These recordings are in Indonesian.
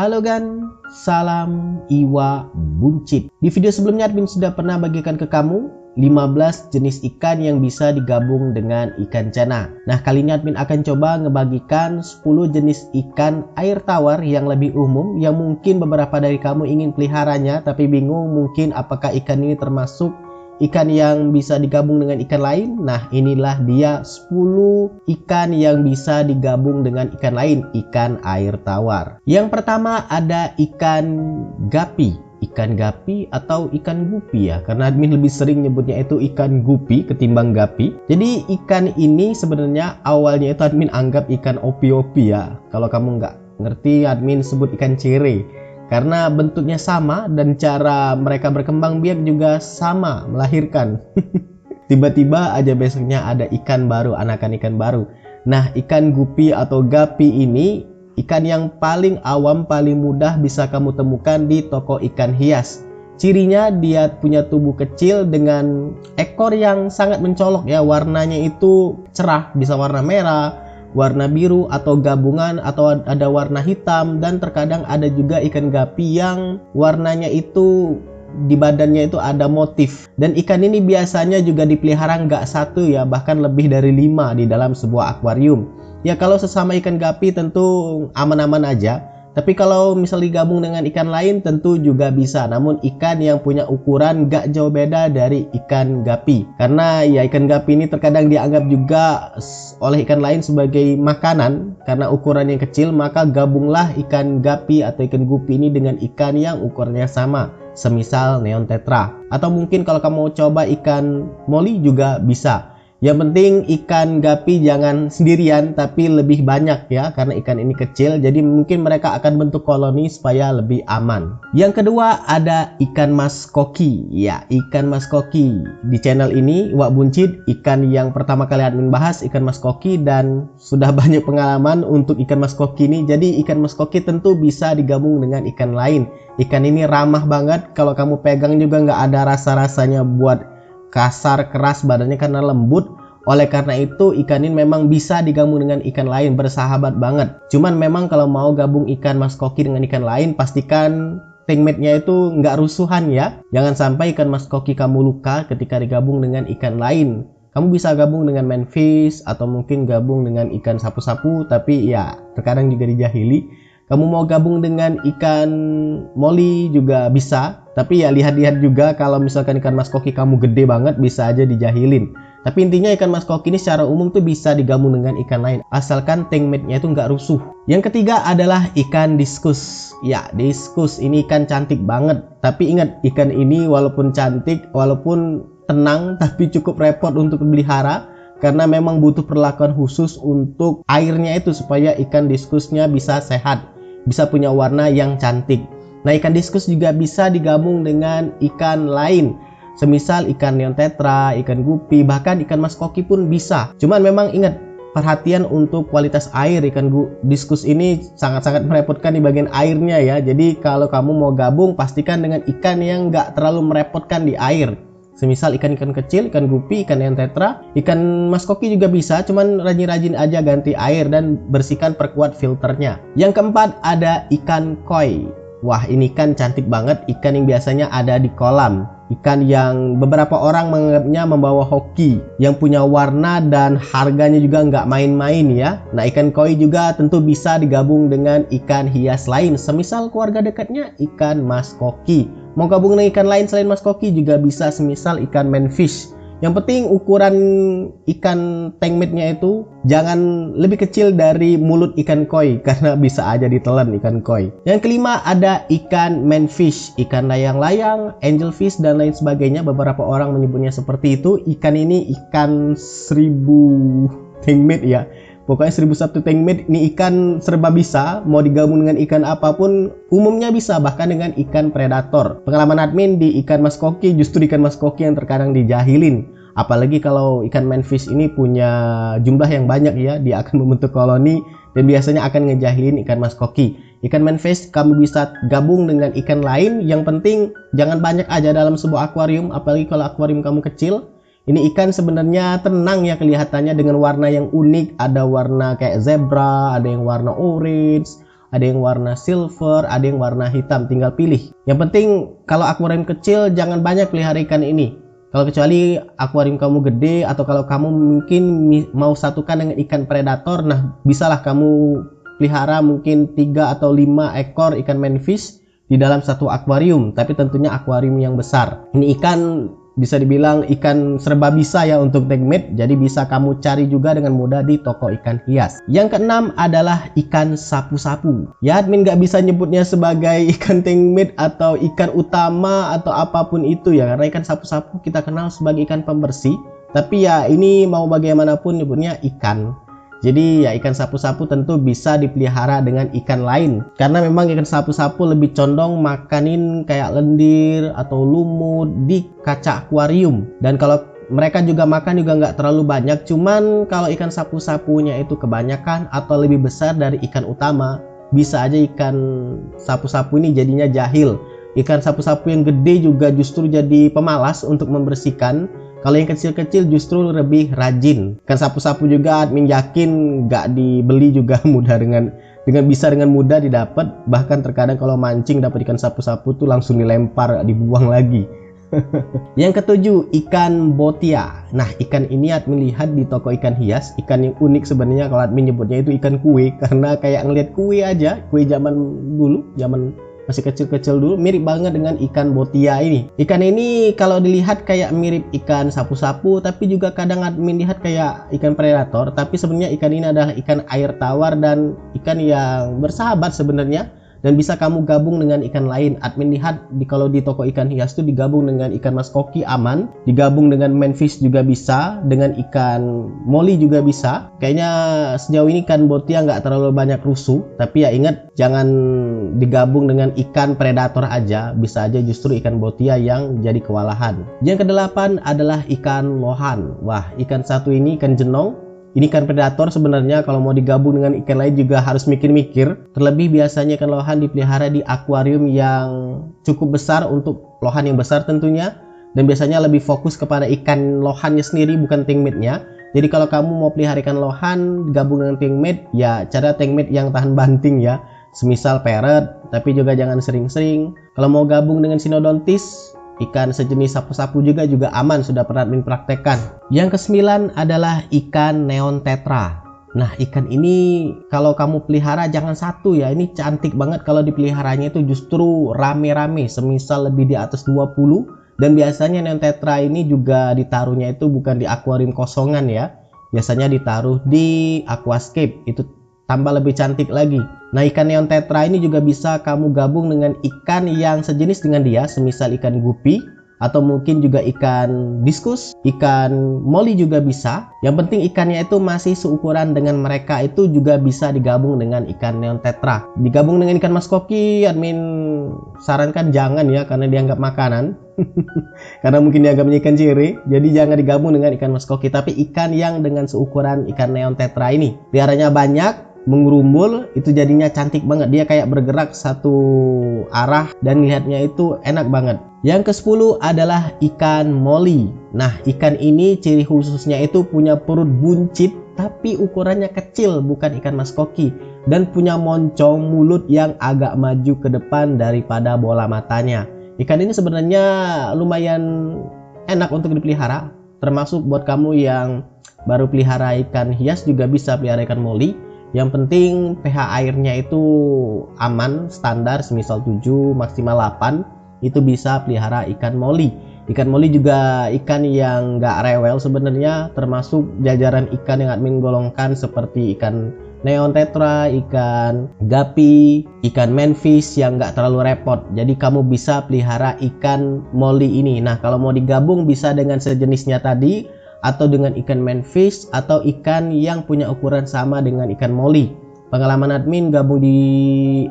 Halo Gan, salam Iwa Buncit. Di video sebelumnya admin sudah pernah bagikan ke kamu 15 jenis ikan yang bisa digabung dengan ikan cana. Nah, kali ini admin akan coba ngebagikan 10 jenis ikan air tawar yang lebih umum, yang mungkin beberapa dari kamu ingin peliharanya tapi bingung mungkin apakah ikan ini termasuk ikan yang bisa digabung dengan ikan lain. Nah, inilah dia 10 ikan yang bisa digabung dengan ikan lain, ikan air tawar. Yang pertama ada ikan gapi. Ikan gapi atau ikan gupi ya, karena admin lebih sering nyebutnya itu ikan gupi ketimbang gapi. Jadi ikan ini sebenarnya awalnya itu admin anggap ikan opi-opi ya. Kalau kamu nggak ngerti, admin sebut ikan cere karena bentuknya sama dan cara mereka berkembang biak juga sama, melahirkan. Tiba-tiba aja besoknya ada ikan baru, anakan ikan baru. Nah, ikan gupi atau gapi ini ikan yang paling awam, paling mudah bisa kamu temukan di toko ikan hias. Cirinya dia punya tubuh kecil dengan ekor yang sangat mencolok ya, warnanya itu cerah, bisa warna merah, warna biru atau gabungan, atau ada warna hitam, dan terkadang ada juga ikan gapi yang warnanya itu di badannya itu ada motif. Dan ikan ini biasanya juga dipelihara nggak satu ya, bahkan lebih dari 5 di dalam sebuah akuarium. Ya kalau sesama ikan gapi tentu aman-aman aja. Tapi kalau misal digabung dengan ikan lain tentu juga bisa. Namun ikan yang punya ukuran gak jauh beda dari ikan gapi. Karena ya ikan gapi ini terkadang dianggap juga oleh ikan lain sebagai makanan. Karena ukuran yang kecil, maka gabunglah ikan gapi atau ikan gupi ini dengan ikan yang ukurannya sama. Semisal neon tetra. Atau mungkin kalau kamu mau coba ikan moli juga bisa. Yang penting ikan gapi jangan sendirian tapi lebih banyak ya, karena ikan ini kecil jadi mungkin mereka akan bentuk koloni supaya lebih aman. Yang kedua ada ikan mas koki. Ya, ikan mas koki. Di channel ini Iwa Buncit, ikan yang pertama kali admin bahas ikan mas koki dan sudah banyak pengalaman untuk ikan mas koki ini. Jadi ikan mas koki tentu bisa digabung dengan ikan lain. Ikan ini ramah banget, kalau kamu pegang juga nggak ada rasa-rasanya buat kasar keras badannya karena lembut. Oleh karena itu ikan ini memang bisa digabung dengan ikan lain, bersahabat banget. Cuman memang kalau mau gabung ikan mas koki dengan ikan lain, pastikan tankmate-nya itu nggak rusuhan ya. Jangan sampai ikan mas koki kamu luka ketika digabung dengan ikan lain. Kamu bisa gabung dengan manfish atau mungkin gabung dengan ikan sapu-sapu, tapi ya terkadang juga dijahili. Kamu mau gabung dengan ikan moli juga bisa, tapi ya lihat-lihat juga, kalau misalkan ikan mas koki kamu gede banget bisa aja dijahilin. Tapi intinya ikan mas koki ini secara umum tuh bisa digabung dengan ikan lain, asalkan tankmate-nya itu nggak rusuh. Yang ketiga adalah ikan diskus. Ya, diskus ini ikan cantik banget. Tapi ingat, ikan ini walaupun cantik, walaupun tenang, tapi cukup repot untuk dipelihara. Karena memang butuh perlakuan khusus untuk airnya itu supaya ikan diskusnya bisa sehat, bisa punya warna yang cantik. Nah, ikan diskus juga bisa digabung dengan ikan lain, semisal ikan neon tetra, ikan gupi, bahkan ikan mas koki pun bisa. Cuman memang ingat, perhatian untuk kualitas air. Ikan diskus ini sangat-sangat merepotkan di bagian airnya ya. Jadi kalau kamu mau gabung, pastikan dengan ikan yang nggak terlalu merepotkan di air. Semisal ikan-ikan kecil, ikan gupi, ikan neon tetra, ikan mas koki juga bisa, cuman rajin-rajin aja ganti air dan bersihkan, perkuat filternya. Yang keempat ada ikan koi. Wah, ini ikan cantik banget, ikan yang biasanya ada di kolam. Ikan yang beberapa orang menganggapnya membawa hoki, yang punya warna dan harganya juga nggak main-main ya. Nah, ikan koi juga tentu bisa digabung dengan ikan hias lain, semisal keluarga dekatnya ikan mas koki. Mau gabung dengan ikan lain selain mas koki juga bisa, semisal ikan manfish. Yang penting ukuran ikan tankmate-nya itu jangan lebih kecil dari mulut ikan koi, karena bisa aja ditelan ikan koi. Yang kelima ada ikan manfish, ikan layang-layang, angelfish dan lain sebagainya. Beberapa orang menyebutnya seperti itu. Ikan ini ikan 1000 tankmate ya. Pokoknya 1001 tankmate. Ini ikan serba bisa, mau digabung dengan ikan apapun umumnya bisa, bahkan dengan ikan predator. Pengalaman admin di ikan mas koki, justru ikan mas koki yang terkadang dijahilin. Apalagi kalau ikan manfish ini punya jumlah yang banyak ya, dia akan membentuk koloni dan biasanya akan ngejahilin ikan mas koki. Ikan manfish kamu bisa gabung dengan ikan lain, yang penting jangan banyak aja dalam sebuah akuarium, apalagi kalau akuarium kamu kecil. Ini ikan sebenarnya tenang ya kelihatannya, dengan warna yang unik. Ada warna kayak zebra, ada yang warna orange, ada yang warna silver, ada yang warna hitam, tinggal pilih. Yang penting kalau akuarium kecil jangan banyak pelihara ikan ini. Kalau kecuali akuarium kamu gede atau kalau kamu mungkin mau satukan dengan ikan predator, nah bisalah kamu pelihara mungkin 3 atau 5 ekor ikan manfish di dalam satu akuarium, tapi tentunya akuarium yang besar. Ini ikan bisa dibilang ikan serba bisa ya untuk tankmate, jadi bisa kamu cari juga dengan mudah di toko ikan hias. Yang keenam adalah ikan sapu-sapu. Ya, admin nggak bisa nyebutnya sebagai ikan tankmate atau ikan utama atau apapun itu ya, karena ikan sapu-sapu kita kenal sebagai ikan pembersih, tapi ya ini mau bagaimanapun nyebutnya ikan. Jadi ya ikan sapu-sapu tentu bisa dipelihara dengan ikan lain, karena memang ikan sapu-sapu lebih condong makanin kayak lendir atau lumut di kaca akuarium. Dan kalau mereka juga makan juga nggak terlalu banyak, cuman kalau ikan sapu-sapunya itu kebanyakan atau lebih besar dari ikan utama, bisa aja ikan sapu-sapu ini jadinya jahil. Ikan sapu-sapu yang gede juga justru jadi pemalas untuk membersihkan. Kalau yang kecil-kecil justru lebih rajin. Ikan sapu-sapu juga admin yakin nggak dibeli juga mudah dengan bisa dengan mudah didapat. Bahkan terkadang kalau mancing dapat ikan sapu-sapu tuh langsung dilempar, dibuang lagi. Yang ketujuh, ikan botia. Nah, ikan ini admin lihat di toko ikan hias. Ikan yang unik sebenarnya kalau admin nyebutnya itu ikan kue, karena kayak ngeliat kue aja, kue zaman dulu, zaman masih kecil-kecil dulu, mirip banget dengan ikan botia ini. Ikan ini kalau dilihat kayak mirip ikan sapu-sapu, tapi juga kadang admin lihat kayak ikan predator, tapi sebenarnya ikan ini adalah ikan air tawar dan ikan yang bersahabat sebenarnya, dan bisa kamu gabung dengan ikan lain. Admin lihat kalau di toko ikan hias itu digabung dengan ikan mas koki aman, digabung dengan manfish juga bisa, dengan ikan molly juga bisa. Kayaknya sejauh ini ikan botia nggak terlalu banyak rusuh, tapi ya ingat jangan digabung dengan ikan predator aja, bisa aja justru ikan botia yang jadi kewalahan. Yang kedelapan adalah ikan lohan. Wah, ikan satu ini ikan jenong. Ini ikan predator sebenarnya, kalau mau digabung dengan ikan lain juga harus mikir-mikir. Terlebih biasanya ikan lohan dipelihara di akuarium yang cukup besar untuk lohan yang besar tentunya. Dan biasanya lebih fokus kepada ikan lohannya sendiri, bukan tankmate-nya. Jadi kalau kamu mau pelihara ikan lohan digabung dengan tankmate, ya cara tankmate yang tahan banting ya. Semisal parrot, tapi juga jangan sering-sering. Kalau mau gabung dengan sinodontis, ikan sejenis sapu-sapu juga aman, sudah pernah admin praktekkan. Yang kesembilan adalah ikan neon tetra. Nah, ikan ini kalau kamu pelihara jangan satu ya, ini cantik banget kalau dipeliharanya itu justru rame-rame, semisal lebih di atas 20. Dan biasanya neon tetra ini juga ditaruhnya itu bukan di akuarium kosongan ya, biasanya ditaruh di aquascape, itu tambah lebih cantik lagi. Nah, ikan neon tetra ini juga bisa kamu gabung dengan ikan yang sejenis dengan dia, semisal ikan guppy atau mungkin juga ikan diskus, ikan molly juga bisa. Yang penting ikannya itu masih seukuran dengan mereka, itu juga bisa digabung dengan ikan neon tetra. Digabung dengan ikan mas koki, admin sarankan jangan ya, karena dianggap makanan. Karena mungkin dianggapnya ikan ciri, jadi jangan digabung dengan ikan mas koki, tapi ikan yang dengan seukuran ikan neon tetra ini. Liaranya banyak, mengerumbul, itu jadinya cantik banget, dia kayak bergerak satu arah dan lihatnya itu enak banget. Yang ke-10 adalah ikan molly. Nah, ikan ini ciri khususnya itu punya perut buncit tapi ukurannya kecil, bukan ikan mas koki, dan punya moncong mulut yang agak maju ke depan daripada bola matanya. Ikan ini sebenarnya lumayan enak untuk dipelihara, termasuk buat kamu yang baru pelihara ikan hias juga bisa pelihara ikan molly. Yang penting pH airnya itu aman, standar, semisal 7 maksimal 8, itu bisa pelihara ikan molly. Ikan molly juga ikan yang gak rewel sebenarnya, termasuk jajaran ikan yang admin golongkan seperti ikan neon tetra, ikan guppy, ikan manfish yang gak terlalu repot. Jadi kamu bisa pelihara ikan molly ini. Nah, kalau mau digabung bisa dengan sejenisnya tadi, atau dengan ikan manfish, atau ikan yang punya ukuran sama dengan ikan molly. Pengalaman admin gabung di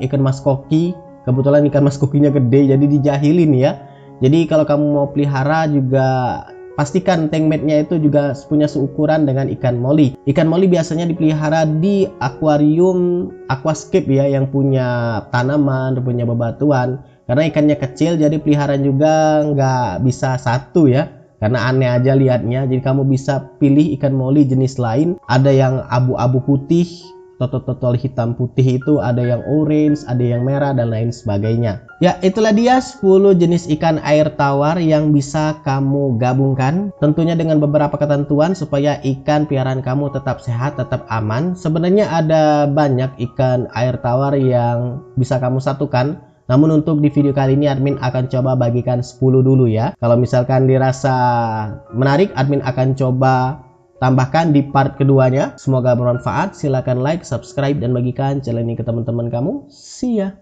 ikan mas koki, kebetulan ikan mas kokinya gede jadi dijahilin ya. Jadi kalau kamu mau pelihara juga pastikan tankmate-nya itu juga punya seukuran dengan ikan molly. Ikan molly biasanya dipelihara di akuarium aquascape ya, yang punya tanaman, punya bebatuan. Karena ikannya kecil jadi peliharaan juga nggak bisa satu ya, karena aneh aja lihatnya. Jadi kamu bisa pilih ikan molly jenis lain, ada yang abu-abu putih, totol-totol hitam putih itu, ada yang orange, ada yang merah dan lain sebagainya. Ya, itulah dia 10 jenis ikan air tawar yang bisa kamu gabungkan, tentunya dengan beberapa ketentuan supaya ikan piaraan kamu tetap sehat, tetap aman. Sebenarnya ada banyak ikan air tawar yang bisa kamu satukan. Namun untuk di video kali ini admin akan coba bagikan 10 dulu ya. Kalau misalkan dirasa menarik, admin akan coba tambahkan di part keduanya. Semoga bermanfaat. Silahkan like, subscribe, dan bagikan channel ini ke teman-teman kamu. See ya.